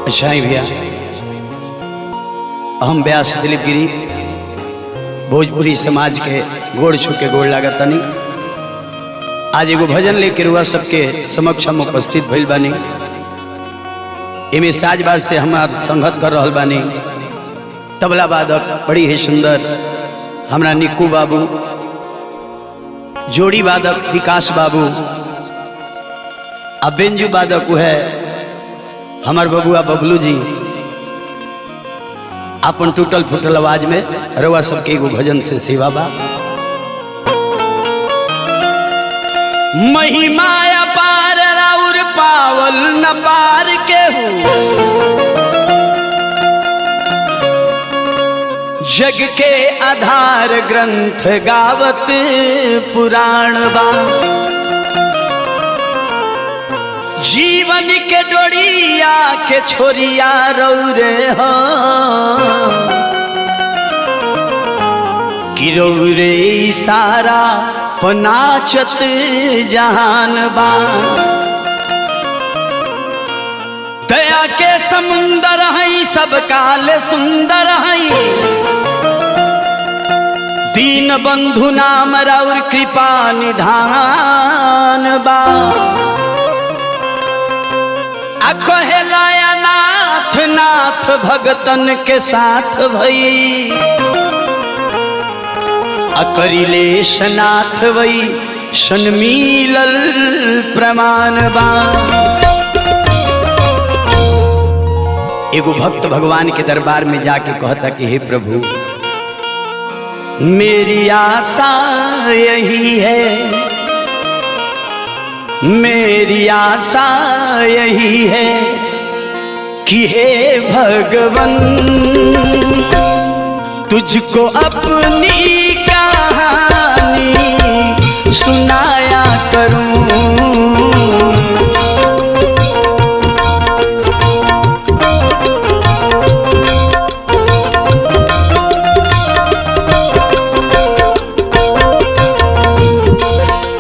अच्छा भैया, हम व्यास दिलीप गिरी भोजपुरी समाज के गोड़ छू के गोड़ लागतनी। आज एगो भजन लेके रुआ सबके समक्ष हम उपस्थित भइल बानी। इमे साजबाज से हमार संगत कर रहल बानी तबला वादक बड़ी ही सुंदर हमरा निक्कू बाबू, जोड़ी वादक विकास बाबू, अब बेंजू वादक है हमार बबुआ बबलू जी। अपन टूटल फुटल आवाज में रउआ सबके एगो भजन से सेवा बा। महिमा अपार राउर पावल न पार के हूँ, जग के आधार ग्रंथ गावत पुराण बा। जीवन के डोरिया के छोरिया रौरे हो, कि रौरे सारा पनाचत जहान बा। दया के समुंदर है सब काल सुंदर है, दीन बंधु नाम रौर कृपा निधान बा। कहलाया नाथ नाथ भगतन के साथ भई, अकरिले सनाथ वही सन मिलल प्रमाण बा। एगो भक्त भगवान के दरबार में जाके कहता कि हे प्रभु, मेरी आशा यही है, मेरी आशा यही है कि हे भगवन, तुझको अपनी कहानी सुनाया करूं।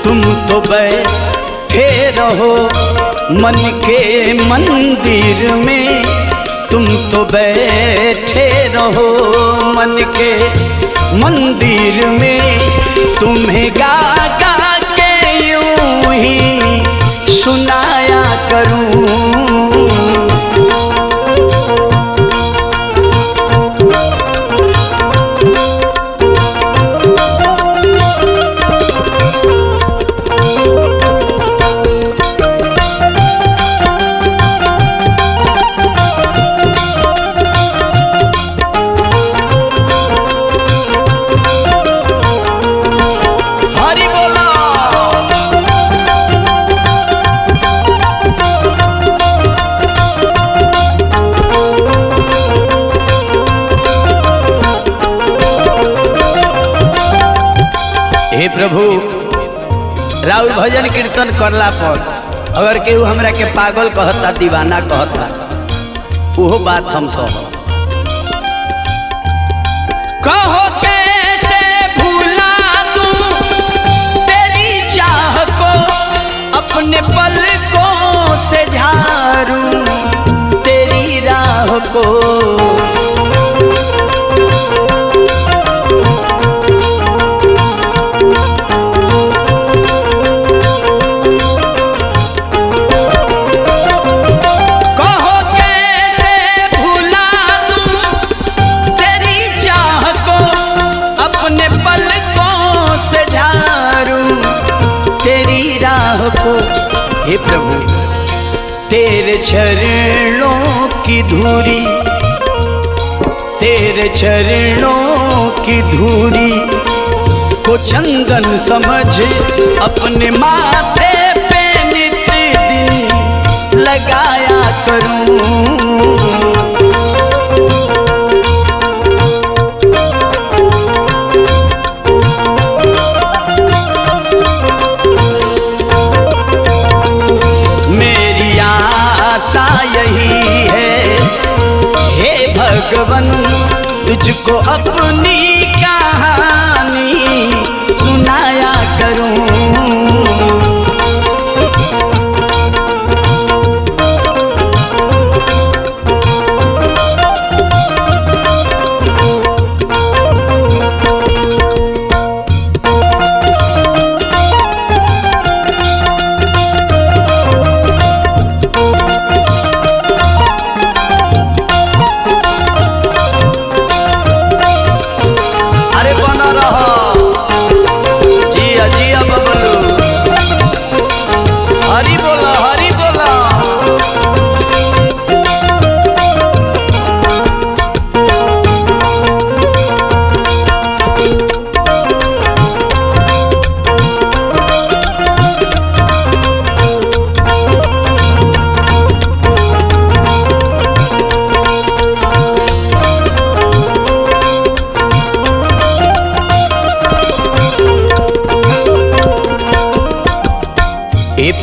तुम तो बैठे रहो मन के मंदिर में, तुम तो बैठे रहो मन के मंदिर में, तुम्हें गा गा के यूं ही सुनाया करूं। हे प्रभु, राउर भजन कीर्तन करला पर अगर केहू हमरा के पागल कहता, दीवाना कहता, वो बात हम सब कहो कैसे भूला दूं तेरी चाह को, अपने पलकों से झारूं तेरी राह को। हे प्रभु, तेरे चरणों की धूरी, तेरे चरणों की धूरी को चंदन समझ अपने माथे पे नित दिन लगाया करूं। यही है हे भगवन, तुझको अपनी का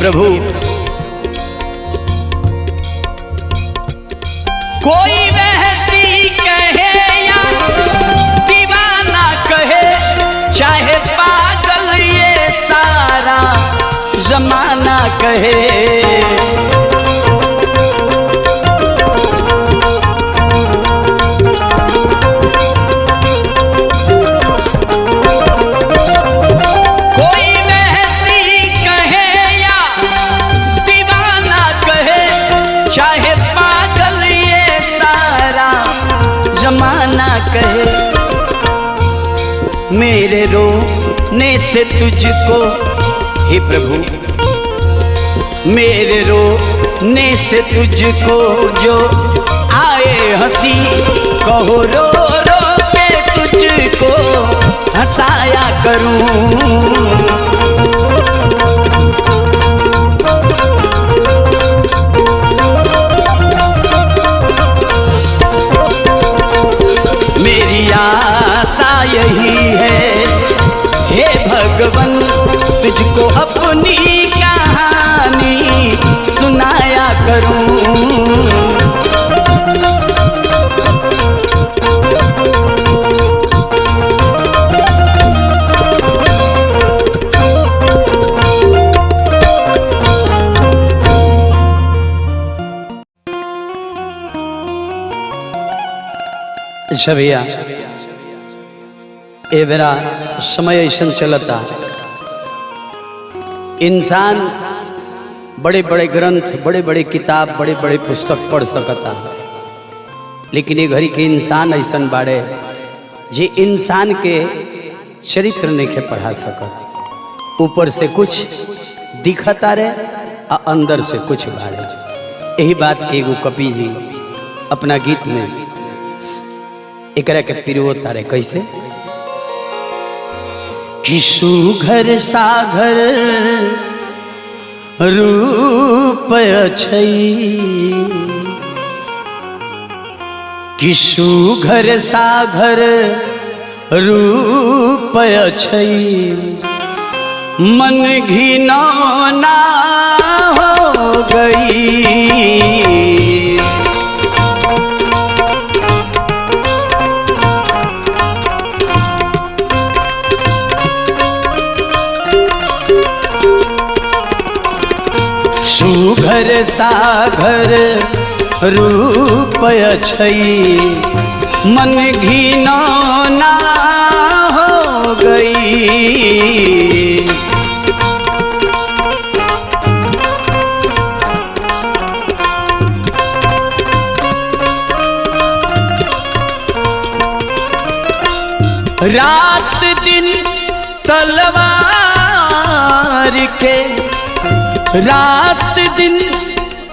प्रभु कोई वैसी कहे या दीवाना कहे, चाहे पागल ये सारा जमाना कहे, चाहे पागल ये सारा जमाना कहे। मेरे रोने से तुझको हे प्रभु, मेरे रोने से तुझको जो आए हंसी, कहो रो रो के तुझको हंसाया करूं। मेरी आशा यही है हे भगवन, तुझको अपनी कहानी सुनाया करूं। अच्छा भैया, ए बेरा समय ऐसा चलता, इंसान बड़े बड़े ग्रंथ, बड़े बड़े किताब, बड़े बड़े पुस्तक पढ़ सकता, लेकिन ये घड़ी के इंसान ऐसा बाड़े जे इंसान के चरित्र नहीं के पढ़ा सकत। ऊपर से कुछ दिखता रहे और अंदर से कुछ बाड़े। यही बात के एगो कवि जी अपना गीत में एकरा के पिरो तारे कैसे कि सुघर सागर रूप अछई, कि सुघर सागर रूप अछई, मन घिनौना हो गई। सुघर सागर रूप अछई, मन घिनौना हो गई। रात दिन तलवार के, रात दिन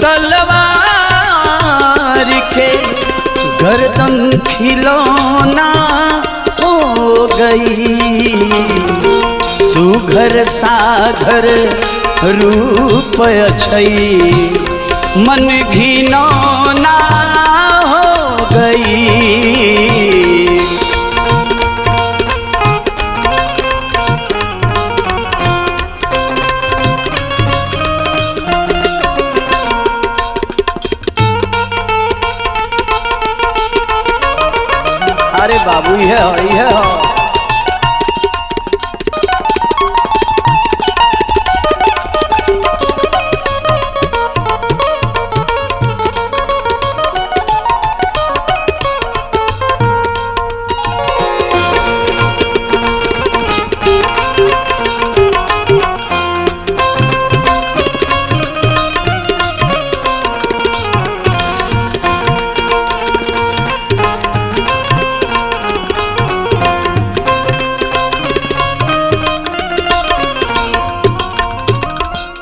तलवार के, गर्दन खिलौना हो गई। सुघर सागर रूप अछई, मन घिनौना हो गई। अरे बाबू ये हो।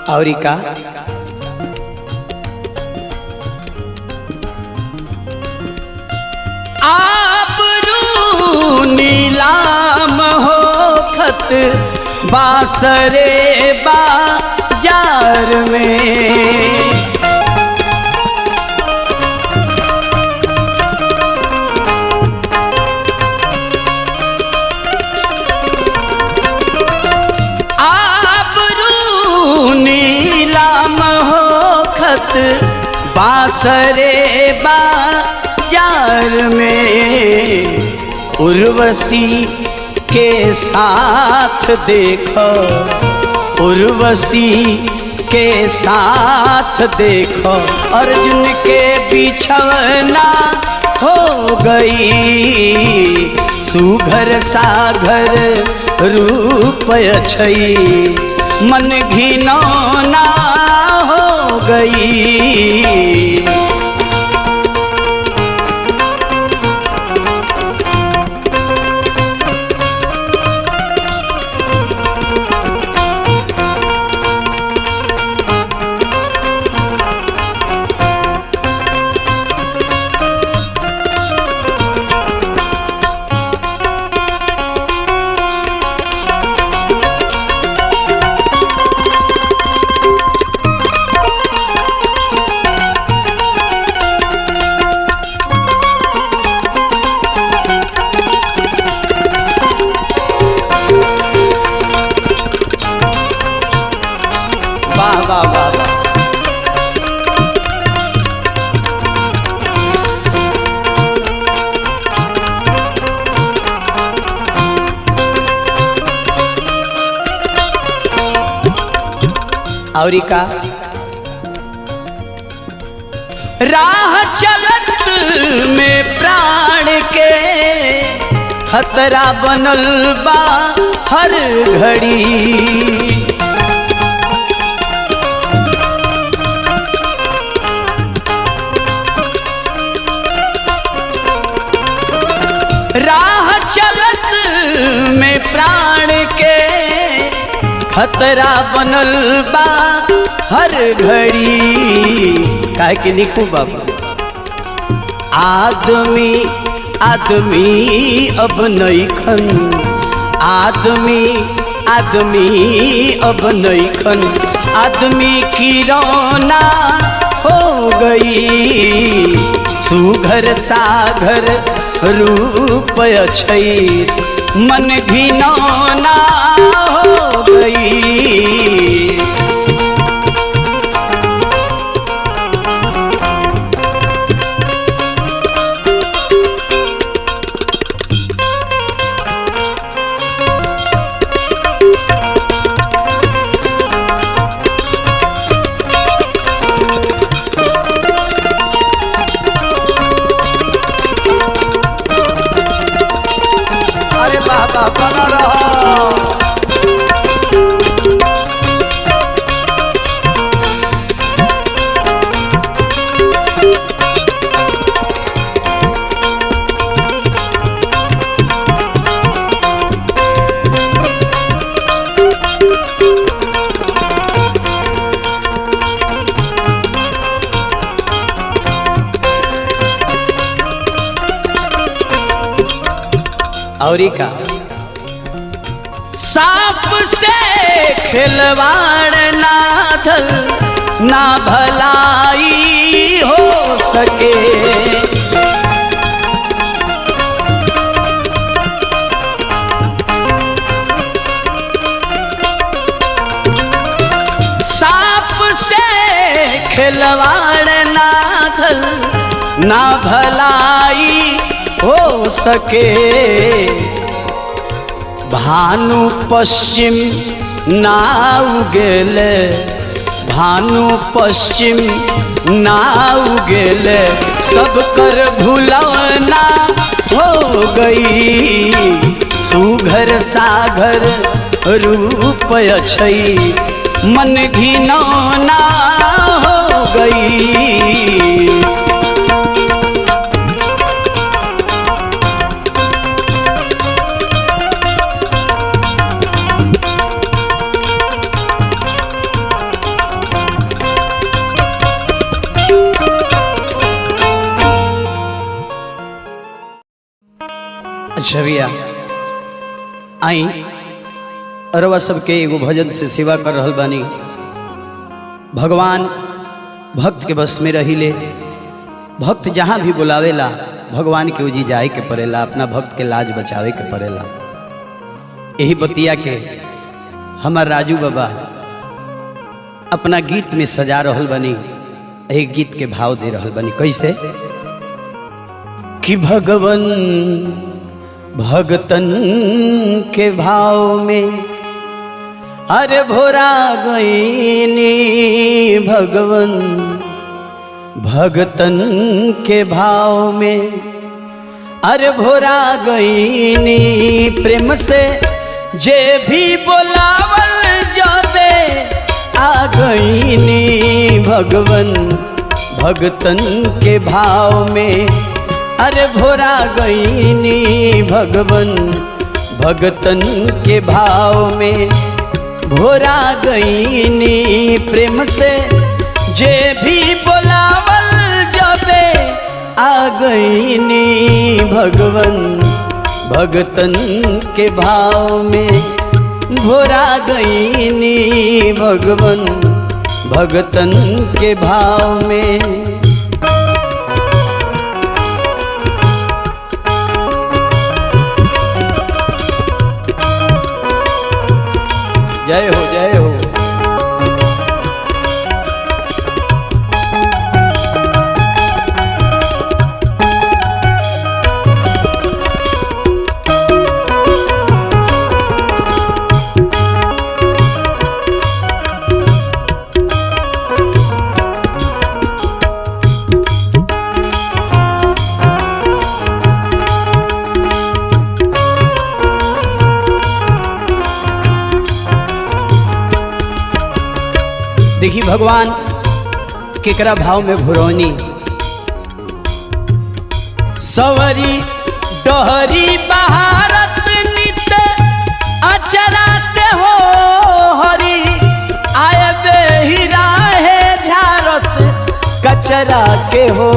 और का आबरू नीलाम हो खत बासरे बाजार में, नीला बासरे बाजार में उर्वशी के साथ देखो, उर्वशी के साथ देखो अर्जुन के बिछवना हो गई। सुघर सागर रूप अछई मन घिनौना हो गई। और का राह चलत में प्राण के खतरा बनल बा हर घड़ी। राह चलत में प्राण के खतरा बनल बा हर घड़ी। काहे कि निकू बाबा आदमी आदमी अब नईखन, आदमी आदमी अब नईखन, आदमी की रौना हो गई। सुघर सागर रूप अछई मन घिनौना हो गई। अरे बाबा बना रहा और का सांप से खिलवाड़ ना धल ना भलाई हो सके। सांप से खिलवाड़ ना धल ना भलाई हो सके। भानु पश्चिम ना उगेले, भानु पश्चिम ना उगेले, सब कर भुलवना हो गई। सुघर सागर रूप अछई मन घिनौना हो गई। अच्छा भैया आई अरवा सबके एगो भजन से सेवा कर रहल बानी। भगवान भक्त के बस में रही ले, भक्त जहाँ भी बुलावेला भगवान के उजी जाए के पड़ेला, अपना भक्त के लाज बचावे के पड़ेला। यही बतिया के हमार राजू बाबा अपना गीत में सजा रहल बनी। एक गीत के भाव दे रहल बनी कैसे कि भगवन भगतन के भाव में अरे भोरा गईनी भगवन भगतन के भाव में अरे भोरा गईनी प्रेम से जे भी बोलावल जाबे आ गईनी भगवन भगतन के भाव में अरे भोरा गईनी भगवन भगतन के भाव में भोरा गईनी प्रेम से जे भी बोलावल जाबे आ गईनी भगवन भगतन के भाव में भोरा गईनी भगवन भगतन के भाव में। जय हो जय हो। देखी भगवान केकरा भाव में भुरौनी सवरी डहरी बहारत नित अचरा से हो हरी आय बेहिरा है झारस कचरा के हो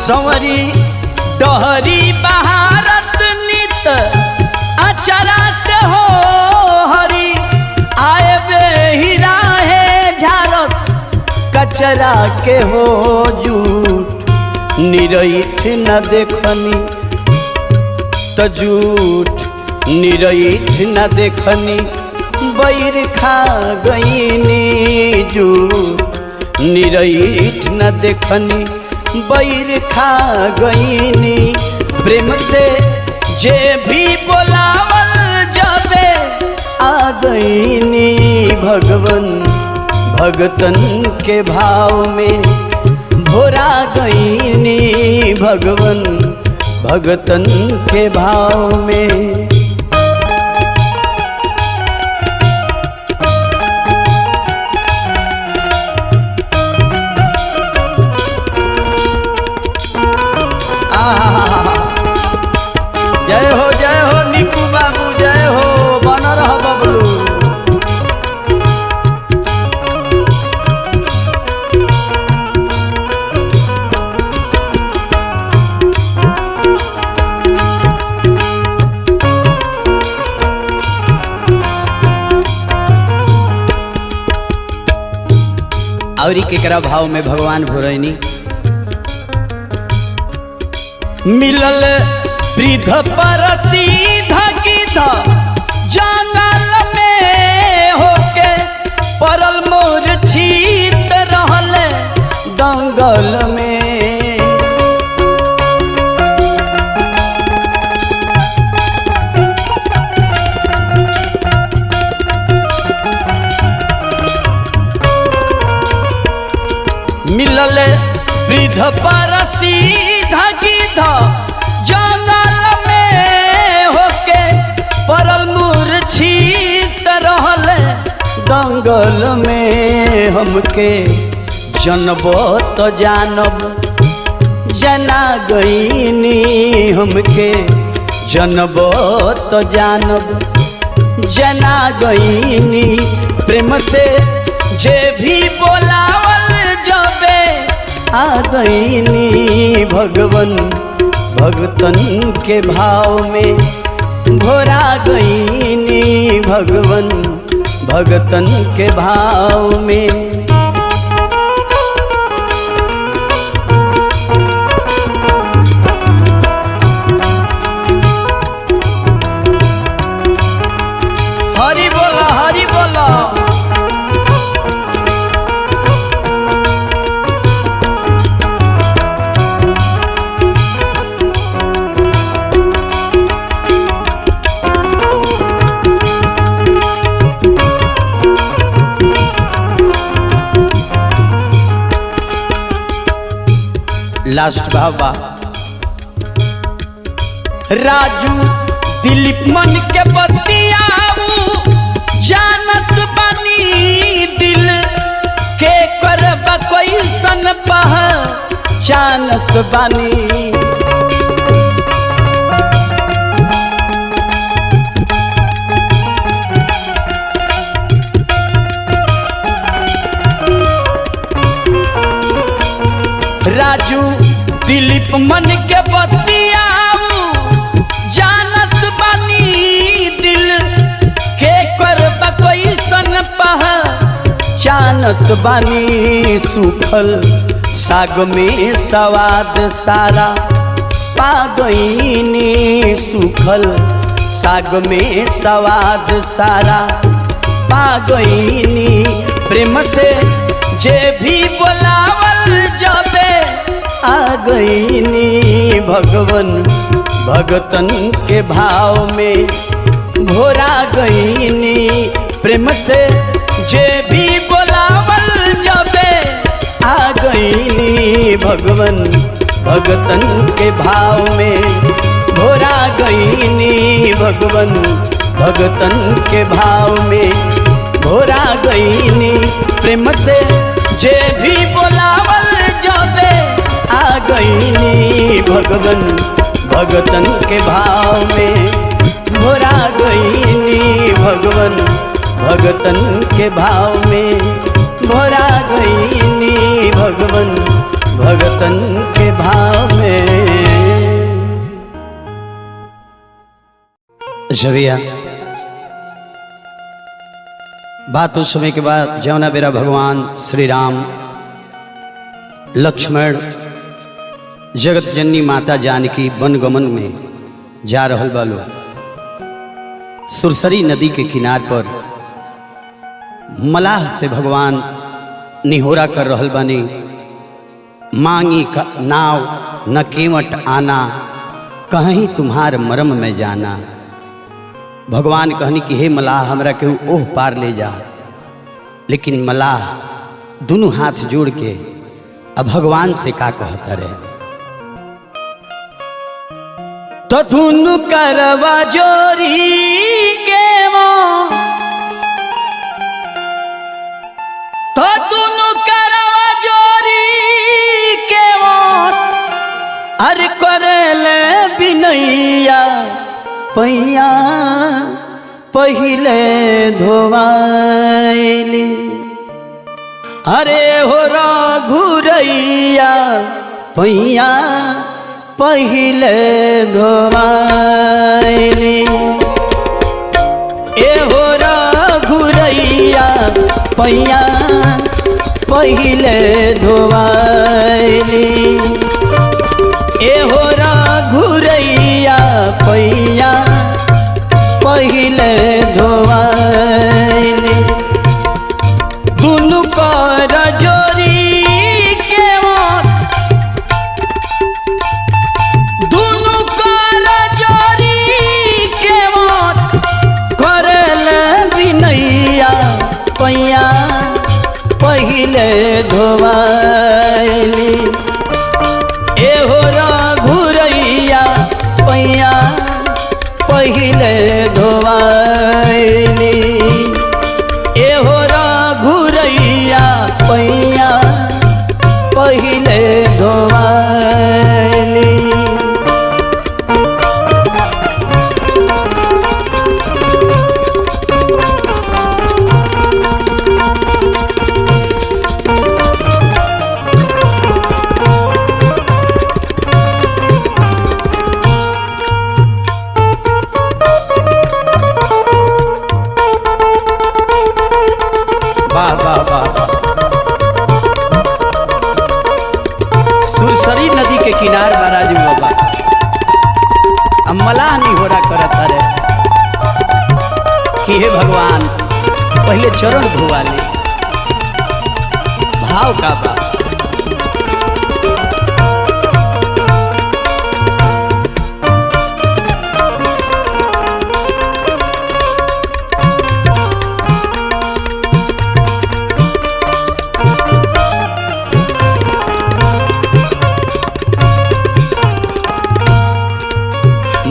संवरी डहरी बहारत नित अचरा से हो हरी आए बेहिरा है झारस कचरा के हो झूठ निरईठ न देखनी त झूठ निरईठ न देखनी बैर खा गईनी झूठ निरईठ न देखनी बैर खा गईनी प्रेम से जे भी बोलावल जाबे आ गईनी भगवन भगतन के भाव में भोरा गईनी भगवन भगतन के भाव में। जय हो निकू बाबू जय हो बन रह बबलू। और केकरा भाव में भगवान भुरैनी मिलल वृद्ध पर सीधा गिद्ध जंगल में होके परल मोर छीत रहल दंगल में मिलल वृद्ध पर सीधा गिद्ध परल मूर्छित रहल दंगल में हमके जनबो तो जानब जना गईनी हमके जनबो तो जानब जना गईनी प्रेम से जे भी बोलावल जाबे आ गईनी भगवन भगतन के भाव में भोरा गईनी भगवन भगतन के भाव में। बोला हरि बोला। लास्ट बाबा राजू दिलीप मन के बतियाऊ जानत बानी दिल के करब कैसन पहचानत बानी। राजू दिलीप मन के बतियाऊ जानत बानी दिल के करब कैसन पहचानत बानी। सूखल साग में सवाद सारा पा गईनी सूखल साग में सवाद सारा पा गईनी। प्रेम से जे भी बोलावल जबे आ गईनी भगवन भगतन के भाव में भोरा गईनी। प्रेम से जे भी बोलावल जबे आ गईनी भगवन भगतन के भाव में भोरा गईनी भगवन भगतन के भाव में भोरा गईनी। प्रेम से जे भी बोलावल जबे आ गईनी भगवन भगतन के भाव में भोरा गईनी भगवन भगतन के भाव में भोरा गईनी भगवन भगतन के भाव में। जविया बात उस समय के बाद जमुना बेरा भगवान श्री राम लक्ष्मण जगत जननी माता जानकी वनगमन में जा रहल बालो। सुरसरी नदी के किनार पर मलाह से भगवान निहोरा कर रहल बानी। मांगी का नाव न केवट आना कहीं तुम्हार मरम में जाना। भगवान कहनी कि हे मलाह हमरा के ओह पार ले जा। लेकिन मलाह दोनों हाथ जोड़ के अब भगवान से का कहता रहे। तो दोनों करवा जोरी के तो दोनों करवा जोरी के अरे करले बिनैया पैया पहिले धोवाइली। अरे हो रघुरैया पैया पहिले धोवाइली। ए हो रघुरैया पैया पहिले धोवाइली। ए हो रघुरैया पैया पहिले धोवाइली। दुनु कर जोरी के दुनु कर जोरी के करल बिनैया पैया पहिले धोवाइली। एहो रघुरैया पैया पहिले धोवाइली। एहो रघुरैया पैया पहिले धोवाइली। वाह वाह वाह। पहले चरण धोवा ले। भाव का बा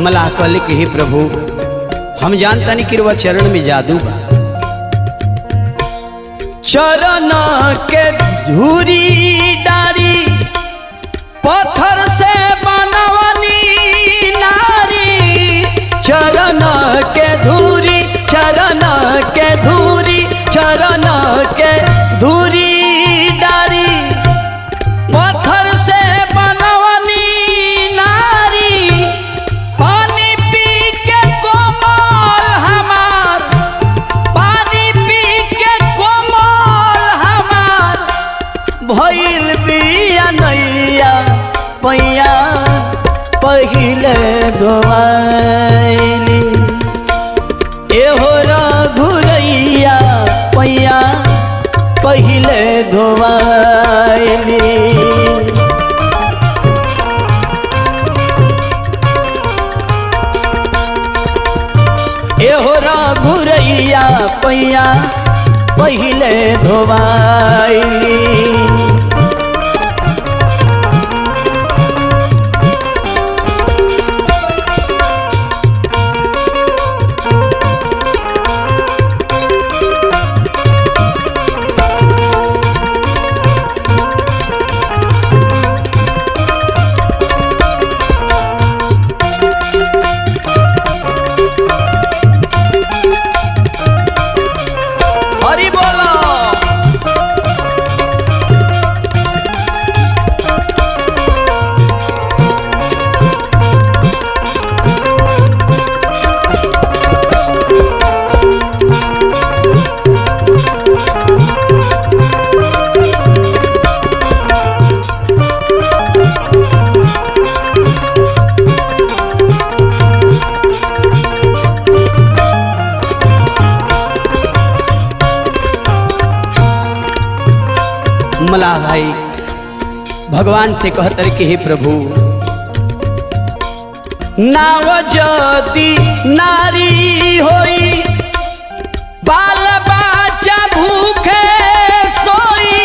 मलाह कहले कि हे प्रभु हम जानता नहीं कि वह चरण में जादू बा। चरण के धूरी डारी पत्थर से बनवनी नारी, चरण के धूरी, चरण के धूरी, चरण के धूरी डारी पत्थर से बनवनी नारी, पानी पी के कोमल हमार, पानी पी के कोमल हमार भइल बिया नैया पैया पहिले धोवाइली। एहो रघुरैया पैया पहिले धोवाइली। एहो रघुरैया पैया पहिले धोवाइली। हरि बोलो। मलाह भाई भगवान से कहतर कि हे प्रभु नाव जदि नारी होई, बाल बच्चा भूखे सोई।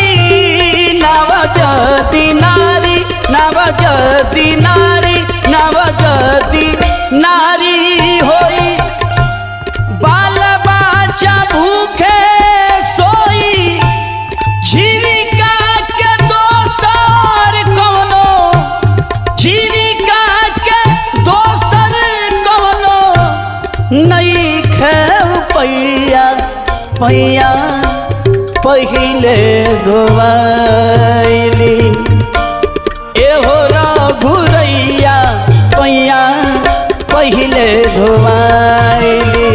नाव जदि नारी, नाव जदि नारी, नाव जदि नारी होई, बाल बच्चा भूखे सोई। जीविका के दोसर कौनो, जीविका के दोसर कौनो नहीं खेव पैया पैया पहिले धोवाइली। एहो रघुरैया पैया पहिले धोवाइली।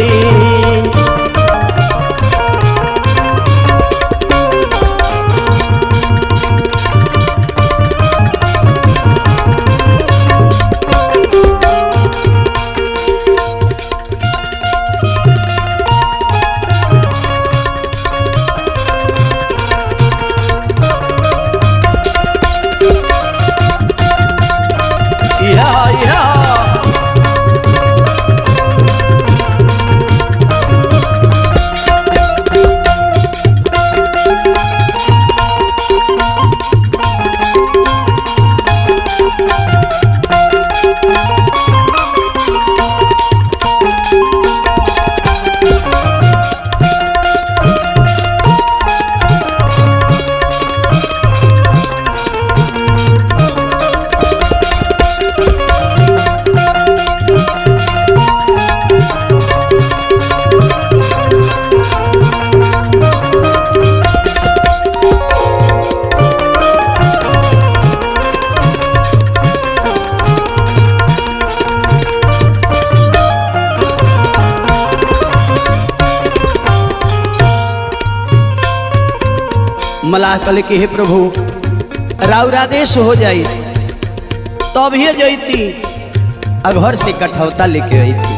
मलाह कहले कि हे प्रभु राउरादेश हो जाई तब ही जैती, घर से कठौता लेके आई थी।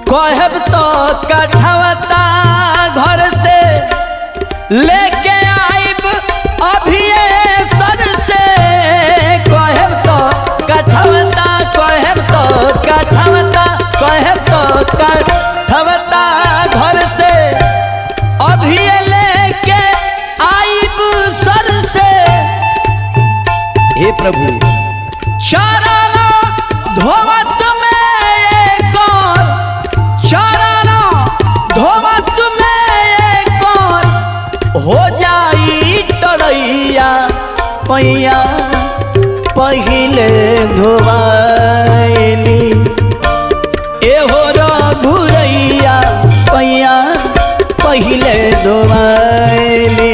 कहब तो कठौता लेके आइब अभी सर से कहब तो कठवता कहब तो कठवता कहब तो कठवता घर से अभी लेके आइब सर से। हे प्रभु चरण धोवत में एक और चरण धोवत में एक और हो जाई टरैया पैया पहिले धोवाइली। एहो रघुरैया पैया पहिले धोवाइली।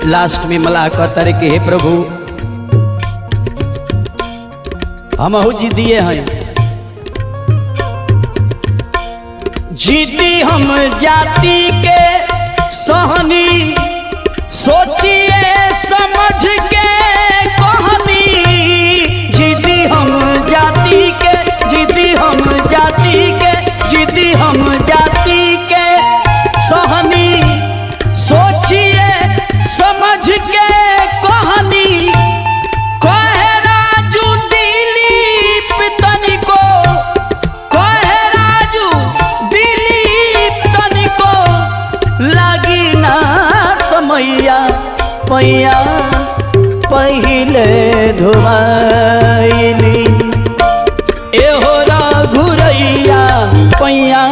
लास्ट में मलाह कहता रे कि हे प्रभु हमहु जिदिए हैं, जिदी हम जाति के सहनी सोचिए समझ के कहनी। जिदी हम जाति के जिदी हम जाति के जिदी हम जाति के सहनी सोचिए समझ के कहनी। कहे राजू दिलीप तनिको कहे राजू दिलीप तनिको लागी ना समैया पैया पहिले धोवाइली। एहो रघुरैया पैया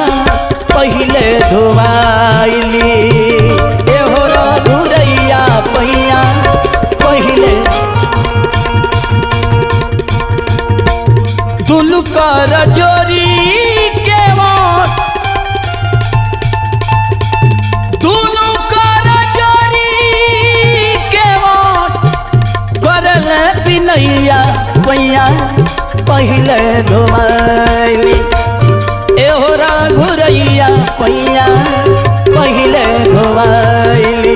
पहिले धोवाइली। एहो रघुरैया पैया पहिले दुनु कर जोरी के मोर दुनु कर जोरी के मोर करल बिनैया पैया पहिले धोवाइली। एहो रघुरैया पैया पहिले धोवाइली।